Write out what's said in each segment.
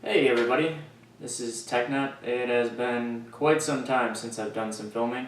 Hey everybody, this is TechNut. It has been quite some time since I've done some filming.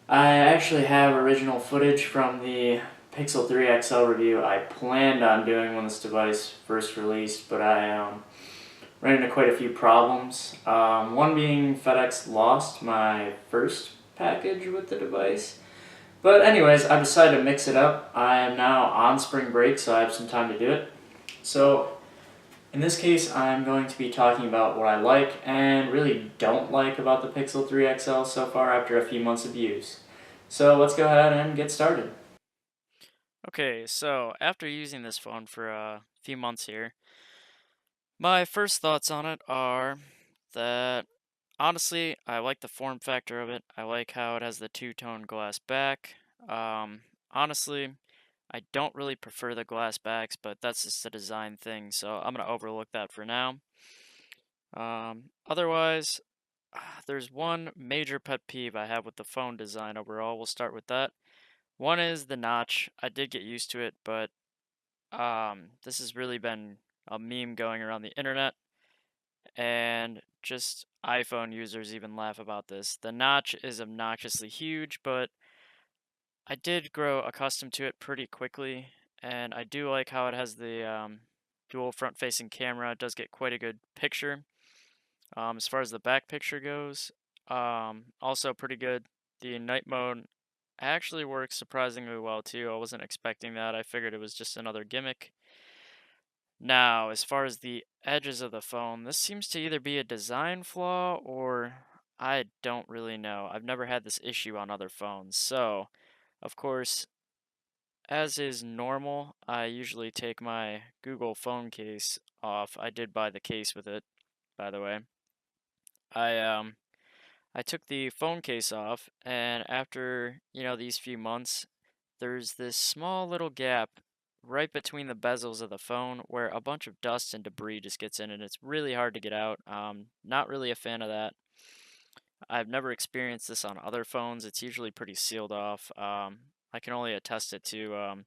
I actually have original footage from the Pixel 3 XL review I planned on doing when this device first released, but I ran into quite a few problems. One being FedEx lost my first package with the device. But anyways, I decided to mix it up. I am now on spring break, so I have some time to do it. So in this case, I'm going to be talking about what I like and really don't like about the Pixel 3 XL so far after a few months of use. So let's go ahead and get started. Okay, so after using this phone for a few months here, my first thoughts on it are that honestly, I like the form factor of it. I like how it has the two-tone glass back. Honestly, I don't really prefer the glass backs, but that's just a design thing, so I'm gonna overlook that for now. Otherwise, there's one major pet peeve I have with the phone design overall. We'll start with that. One is the notch. I did get used to it, but this has really been a meme going around the internet, and just iPhone users even laugh about this. The notch is obnoxiously huge, but I did grow accustomed to it pretty quickly, and I do like how it has the dual front-facing camera. It does get quite a good picture. As far as the back picture goes, also pretty good. The night mode actually works surprisingly well too. I wasn't expecting that. I figured it was just another gimmick. Now, as far as the edges of the phone, this seems to either be a design flaw or I don't really know. I've never had this issue on other phones. So, of course, as is normal, I usually take my Google phone case off. I did buy the case with it, by the way. I I took the phone case off, and after, these few months, there's this small little gap right between the bezels of the phone where a bunch of dust and debris just gets in, and it's really hard to get out. Not really a fan of that. I've never experienced this on other phones. It's usually pretty sealed off. I can only attest it to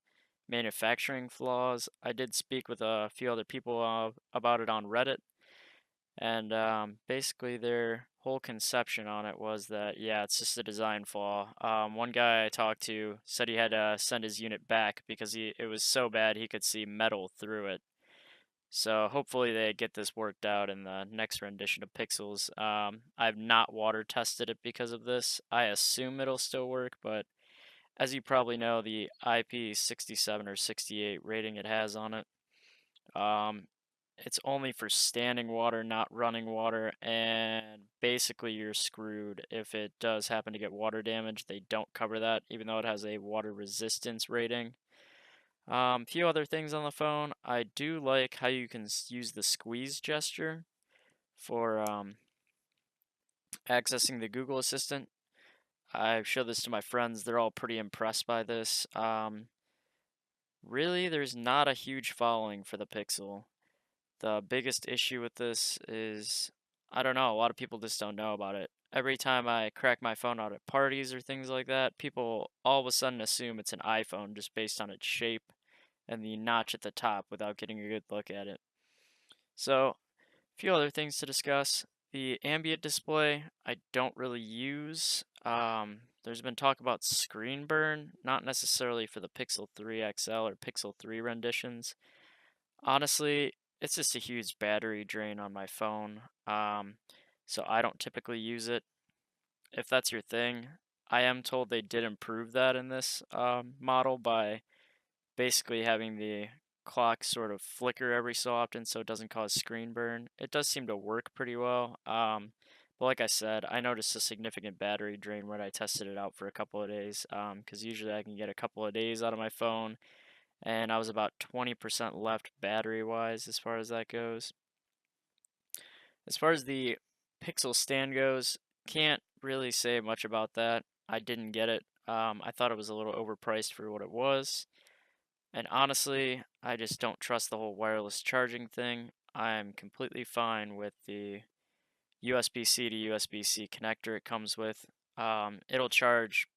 manufacturing flaws. I did speak with a few other people about it on Reddit, and basically, their whole conception on it was that, yeah, it's just a design flaw. One guy I talked to said he had to send his unit back because it was so bad he could see metal through it. So hopefully they get this worked out in the next rendition of Pixels. I've not water tested it because of this. I assume it'll still work, but as you probably know, the IP67 or 68 rating it has on it. Um, it's only for standing water, not running water, and basically you're screwed if it does happen to get water damage. They don't cover that, even though it has a water resistance rating. Few other things on the phone. I do like how you can use the squeeze gesture for accessing the Google Assistant. I've showed this to my friends. They're all pretty impressed by this. Really, there's not a huge following for the Pixel. The biggest issue with this is, I don't know, a lot of people just don't know about it. Every time I crack my phone out at parties or things like that, people all of a sudden assume it's an iPhone just based on its shape and the notch at the top without getting a good look at it. So, a few other things to discuss. The ambient display, I don't really use. There's been talk about screen burn, not necessarily for the Pixel 3 XL or Pixel 3 renditions. Honestly, it's just a huge battery drain on my phone. So I don't typically use it. If that's your thing, I am told they did improve that in this model by basically having the clock sort of flicker every so often so it doesn't cause screen burn. It does seem to work pretty well. But like I said, I noticed a significant battery drain when I tested it out for a couple of days. Because usually I can get a couple of days out of my phone, and I was about 20% left battery wise as far as that goes. As far as the Pixel stand goes, can't really say much about that. I didn't get it. I thought it was a little overpriced for what it was. And honestly, I just don't trust the whole wireless charging thing. I'm completely fine with the USB-C to USB-C connector it comes with. It'll charge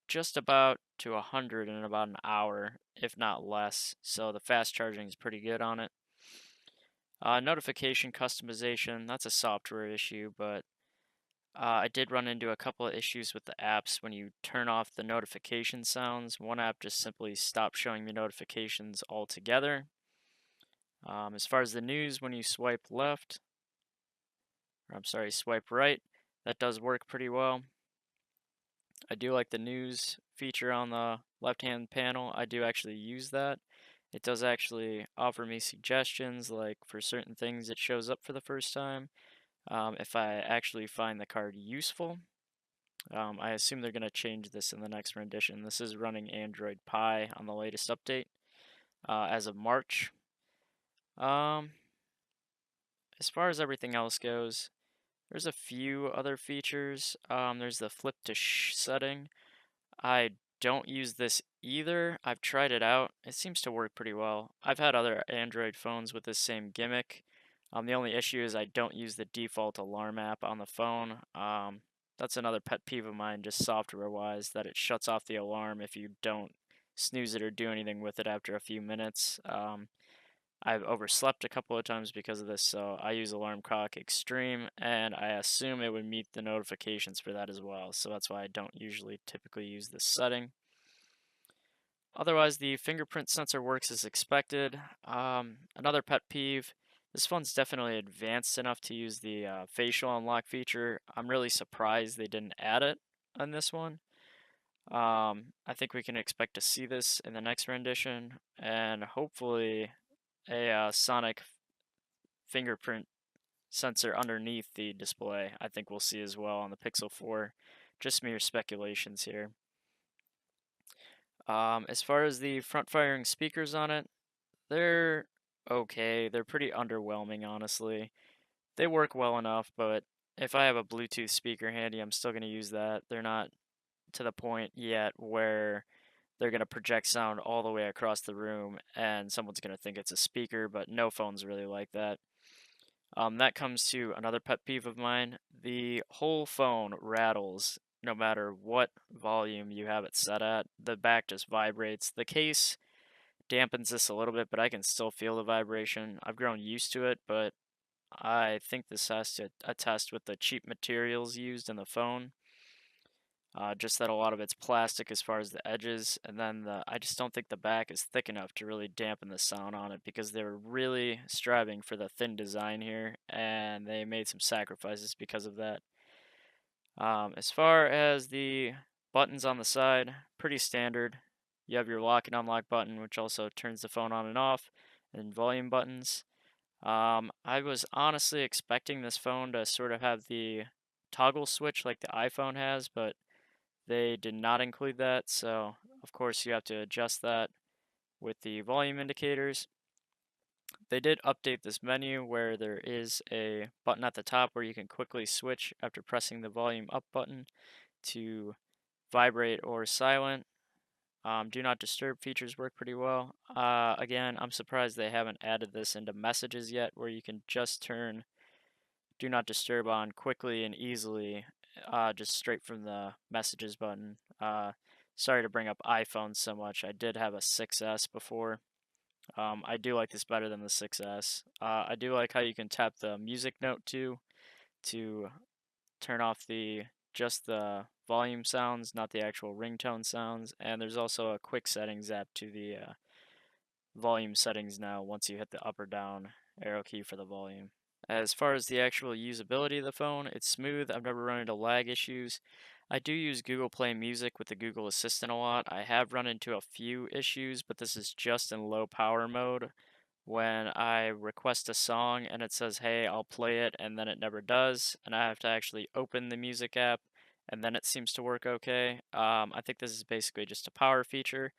just about to 100 in about an hour, if not less. So the fast charging is pretty good on it. Notification customization, that's a software issue, but I did run into a couple of issues with the apps when you turn off the notification sounds. One app just simply stopped showing me notifications altogether. As far as the news, when you swipe left, or I'm sorry, swipe right, that does work pretty well. I do like the news feature on the left-hand panel. I do actually use that. It does actually offer me suggestions, like for certain things it shows up for the first time. If I actually find the card useful, I assume they're going to change this in the next rendition. This is running Android Pie on the latest update as of March. Um, as far as everything else goes, there's a few other features. There's the flip to shh setting. I don't use this either. I've tried it out. It seems to work pretty well. I've had other Android phones with this same gimmick. The only issue is I don't use the default alarm app on the phone. That's another pet peeve of mine, just software-wise, that it shuts off the alarm if you don't snooze it or do anything with it after a few minutes. I've overslept a couple of times because of this, so I use Alarm Clock Extreme, and I assume it would meet the notifications for that as well, so that's why I don't usually typically use this setting. Otherwise, the fingerprint sensor works as expected. Another pet peeve, this phone's definitely advanced enough to use the facial unlock feature. I'm really surprised they didn't add it on this one. I think we can expect to see this in the next rendition, and hopefully a sonic fingerprint sensor underneath the display, I think we'll see as well on the Pixel 4. Just mere speculations here. As far as the front-firing speakers on it, they're okay. They're pretty underwhelming, honestly. They work well enough, but if I have a Bluetooth speaker handy, I'm still going to use that. They're not to the point yet where they're going to project sound all the way across the room and someone's going to think it's a speaker, but no phone's really like that. That comes to another pet peeve of mine. The whole phone rattles no matter what volume you have it set at. The back just vibrates. The case dampens this a little bit, but I can still feel the vibration. I've grown used to it, but I think this has to attest with the cheap materials used in the phone. Just that a lot of it's plastic as far as the edges, and then I just don't think the back is thick enough to really dampen the sound on it because they're really striving for the thin design here, and they made some sacrifices because of that. As far as the buttons on the side, pretty standard. You have your lock and unlock button, which also turns the phone on and off, and volume buttons. I was honestly expecting this phone to sort of have the toggle switch like the iPhone has, but they did not include that, so of course you have to adjust that with the volume indicators. They did update this menu where there is a button at the top where you can quickly switch after pressing the volume up button to vibrate or silent. Do not disturb features work pretty well. Again, I'm surprised they haven't added this into messages yet where you can just turn do not disturb on quickly and easily, just straight from the messages button. Sorry to bring up iPhones so much. I did have a 6S before. I do like this better than the 6S. I do like how you can tap the music note too to turn off just the volume sounds, not the actual ringtone sounds. And there's also a quick settings app to the volume settings now once you hit the up or down arrow key for the volume. As far as the actual usability of the phone, it's smooth. I've never run into lag issues. I do use Google Play Music with the Google Assistant a lot. I have run into a few issues, but this is just in low power mode. When I request a song and it says, hey, I'll play it, and then it never does, and I have to actually open the music app, and then it seems to work okay. I think this is basically just a power feature.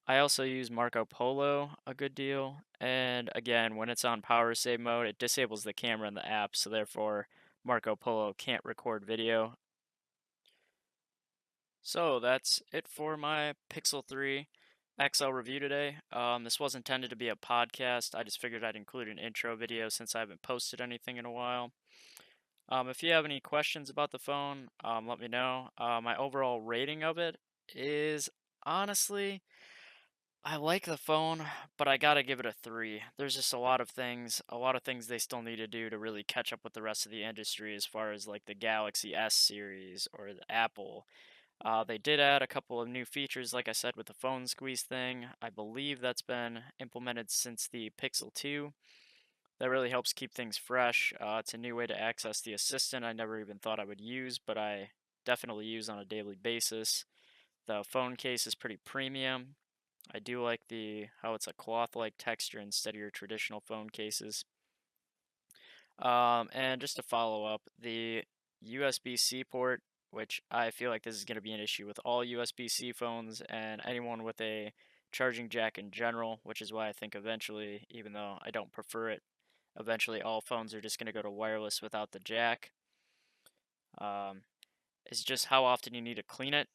I also use Marco Polo a good deal, and again, when it's on power save mode, it disables the camera in the app, so therefore Marco Polo can't record video. So that's it for my Pixel 3 XL review today. This was intended to be a podcast. I just figured I'd include an intro video since I haven't posted anything in a while. If you have any questions about the phone, let me know. My overall rating of it is honestly I like the phone, but I gotta give it a 3. There's just a lot of things they still need to do to really catch up with the rest of the industry as far as like the Galaxy S series or the Apple. They did add a couple of new features, like I said, with the phone squeeze thing. I believe that's been implemented since the Pixel 2. That really helps keep things fresh. It's a new way to access the assistant I never even thought I would use, but I definitely use on a daily basis. The phone case is pretty premium. I do like the how it's a cloth-like texture instead of your traditional phone cases. And just to follow up, the USB-C port, which I feel like this is going to be an issue with all USB-C phones and anyone with a charging jack in general, which is why I think eventually, even though I don't prefer it, eventually all phones are just going to go to wireless without the jack. Um, it's just how often you need to clean it.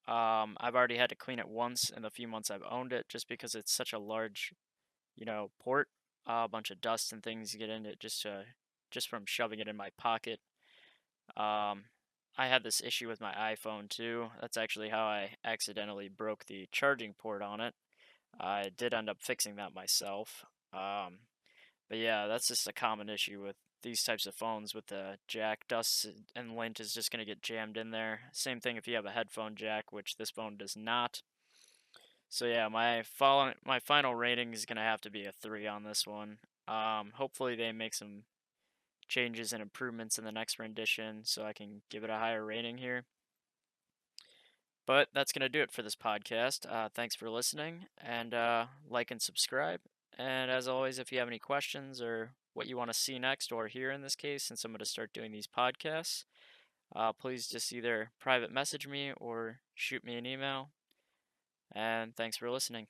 I've already had to clean it once in the few months I've owned it, just because it's such a large, port. A bunch of dust and things get in it just from shoving it in my pocket. Um, I had this issue with my iPhone too. That's actually how I accidentally broke the charging port on it. I did end up fixing that myself. Um, but yeah, that's just a common issue with these types of phones with the jack. Dust and lint is just going to get jammed in there. Same thing if you have a headphone jack, which this phone does not. So yeah, my final rating is going to have to be a 3 on this one. Hopefully they make some changes and improvements in the next rendition so I can give it a higher rating here. But that's going to do it for this podcast. Thanks for listening, and like and subscribe. And as always, if you have any questions or what you want to see next or hear in this case, since I'm going to start doing these podcasts, please just either private message me or shoot me an email. And thanks for listening.